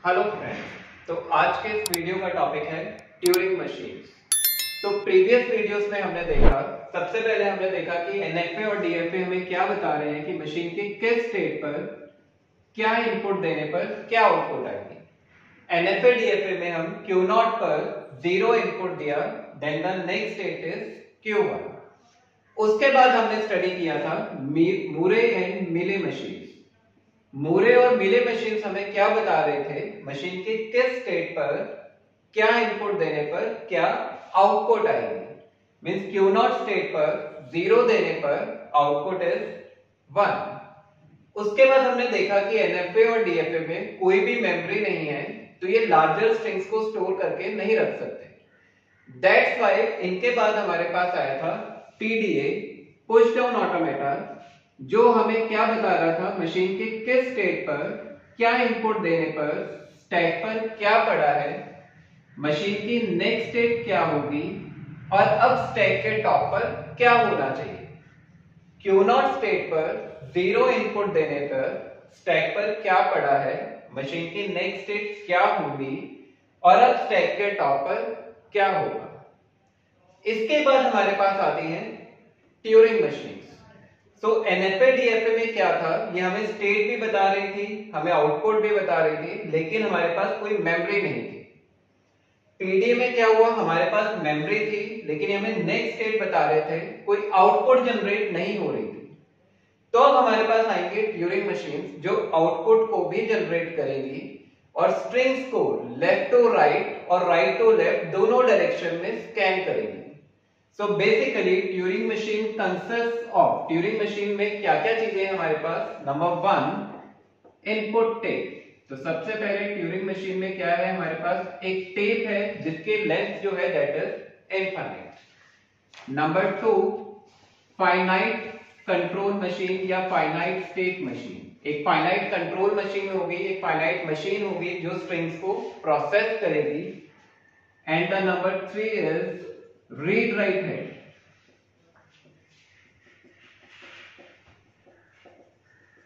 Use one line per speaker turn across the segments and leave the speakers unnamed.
Hello friends, तो आज के इस वीडियो का टॉपिक है ट्यूरिंग मशीन्स। तो प्रीवियस वीडियोस में हमने देखा, सबसे पहले हमने देखा कि एनएफए और डीएफए हमें क्या बता रहे हैं कि मशीन के किस स्टेट पर क्या इनपुट देने पर क्या आउटपुट आएगी। एनएफए डीएफए में हम Q0 पर 0 इनपुट दिया, then the next state is Q1। उसके बाद हमने स्टडी किया था मूरे एंड मिले मशीन। मूरे और मिले मशीन हमें क्या बता रहे थे, मशीन के किस स्टेट पर क्या इनपुट देने पर क्या आउटपुट आएगी। मींस Q0 स्टेट पर 0 देने पर आउटपुट इज 1। उसके बाद हमने देखा कि एनएफए और डीएफए में कोई भी मेमोरी नहीं है, तो ये लार्जर स्ट्रिंग्स को स्टोर करके नहीं रख सकते। दैट्स व्हाई इनके बाद हमारे पास आया था टीडीए, पुश डाउन ऑटोमेटा, जो हमें क्या बता रहा था, मशीन के किस स्टेट पर क्या इनपुट देने पर स्टैक पर क्या पड़ा है, मशीन की नेक्स्ट स्टेट क्या होगी और अब स्टैक के टॉप पर क्या होना चाहिए। Q0 स्टेट पर 0 इनपुट देने पर स्टैक पर क्या पड़ा है, मशीन की नेक्स्ट स्टेट क्या होगी और अब स्टैक के टॉप पर क्या होगा। इसके बाद हमारे पास आती है ट्यूरिंग मशीन। तो एनएफए डीएफए में क्या था, ये हमें स्टेट भी बता रही थी, हमें आउटपुट भी बता रही थी, लेकिन हमारे पास कोई मेमोरी नहीं थी। टीडीए में क्या हुआ, हमारे पास मेमोरी थी, लेकिन हमें नेक्स्ट स्टेट बता रहे थे, कोई आउटपुट जनरेट नहीं हो रही थी। तो अब हमारे पास आएंगे ट्यूरिंग मशीन, जो आउटपुट को भी जनरेट करेंगी और स्ट्रिंग्स को लेफ्ट टू राइट और राइट टू लेफ्ट दोनों डायरेक्शन में स्कैन करेंगी। So basically Turing machine consists of, Turing machine में क्या क्या चीजें हैं हमारे पास। Number 1 input tape. तो सबसे पहले Turing machine में क्या है, हमारे पास एक टेप है जिसके लेंथ जो है that is infinite. Number 2 finite control machine या फाइनाइट स्टेट मशीन। एक फाइनाइट कंट्रोल मशीन होगी, एक फाइनाइट मशीन होगी जो स्ट्रिंग्स को प्रोसेस करेगी। And the number 3 is read write head.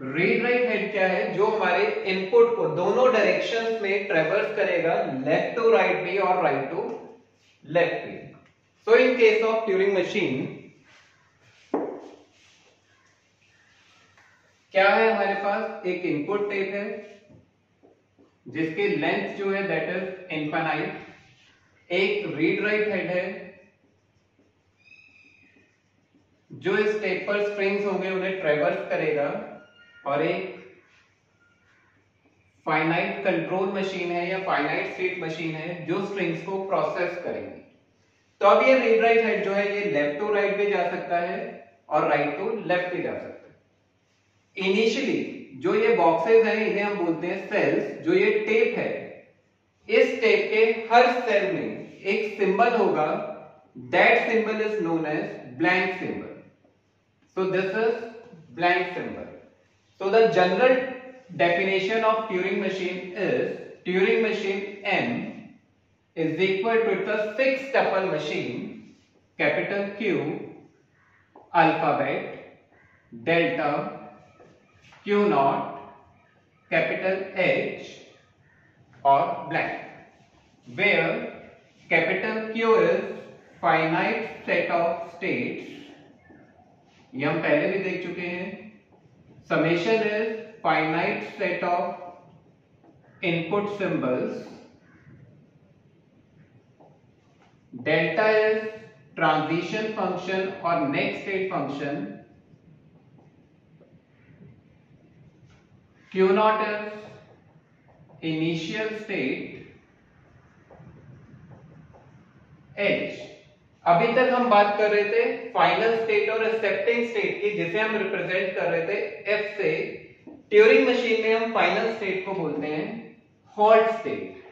Read write head क्या है, जो हमारे इनपुट को दोनों डायरेक्शंस में ट्रेवर्स करेगा, लेफ्ट टू राइट भी और राइट टू लेफ्ट भी। So in case of Turing machine क्या है, हमारे पास एक इनपुट टेप है जिसकी लेंथ जो है दैट इज इनफाइनाइट, एक रीड राइट हेड है जो इस टेप पर स्ट्रिंग्स होंगे उन्हें ट्रेवर्स करेगा, और एक फाइनाइट कंट्रोल मशीन है या फाइनाइट स्टेट मशीन है जो स्ट्रिंग्स को प्रोसेस करेगी। तो अब ये रीड राइट हेड जो है ये लेफ्ट टू राइट भी जा सकता है और राइट टू लेफ्ट भी जा सकता है। इनिशियली जो ये बॉक्सेस हैं इन्हें हम बोलते हैं सेल्स। जो ये टेप है, इस टेप के हर सेल में एक सिंबल होगा, that symbol is known as blank symbol. So this is blank symbol. So the general definition of Turing machine is Turing machine M is equal to it's a 6-tuple machine, capital Q, alphabet, delta, Q0, capital H or blank, where capital Q is finite set of states, ये हम पहले भी देख चुके हैं। Summation is finite set of input symbols, delta is transition function और next state function, Q0 is initial state, H। अभी तक हम बात कर रहे थे फाइनल स्टेट और एक्सेप्टिंग स्टेट की, जिसे हम रिप्रेजेंट कर रहे थे F से। ट्यूरिंग मशीन में हम फाइनल स्टेट को बोलते हैं हॉल्ट स्टेट।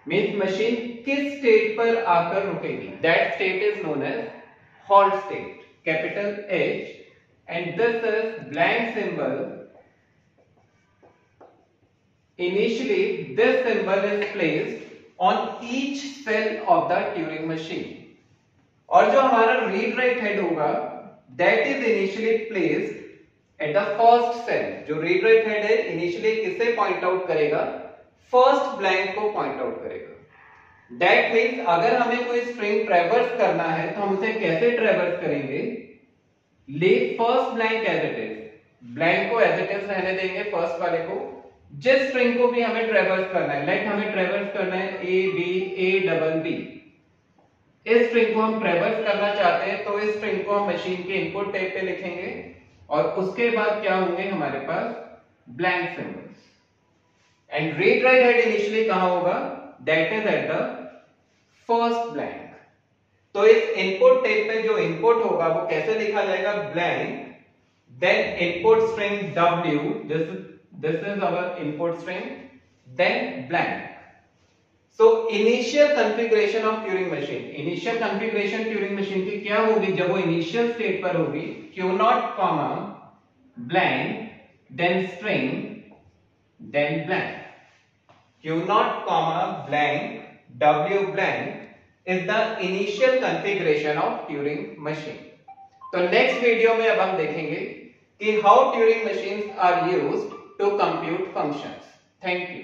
मींस मशीन किस स्टेट पर आकर रुकेगी, that state is known as halt state, capital H, and this is blank symbol. Initially this symbol is placed on each cell of the Turing machine, और जो हमारा read write head होगा that is initially placed at the first cell. जो read write head है initially किसे point out करेगा, first blank को point out करेगा। दैट मीन्स अगर हमें कोई स्ट्रिंग ट्रेवर्स करना है तो हम उसे कैसे ट्रेवर्स करेंगे? Leave first blank as it is, blank को एज इट इज रहने देंगे फर्स्ट वाले को। जिस स्ट्रिंग को भी हमें ट्रेवर्स करना है, लाइक हमें ट्रेवर्स करना है A B A double B, इस स्ट्रिंग को हम ट्रेवर्स करना चाहते हैं तो इस स्ट्रिंग को हम मशीन के इनपुट टैग पे लिखेंगे और उसके बाद क्या होंगे हमारे पास blank symbols. And read write head initially कहां होगा? That is at the first blank. तो इस इनपुट टैग पे जो इनपुट होगा वो कैसे लिखा जाएगा? Blank, then input string w, this is our input string, then blank. So initial configuration of Turing machine, initial configuration Turing machine की क्या होगी? जब वो initial state पर होगी, q0 comma blank, then string, then blank. q0 comma blank w blank is the initial configuration of Turing machine. तो next video में अब हम देखेंगे कि how Turing machines are used to compute functions. Thank you.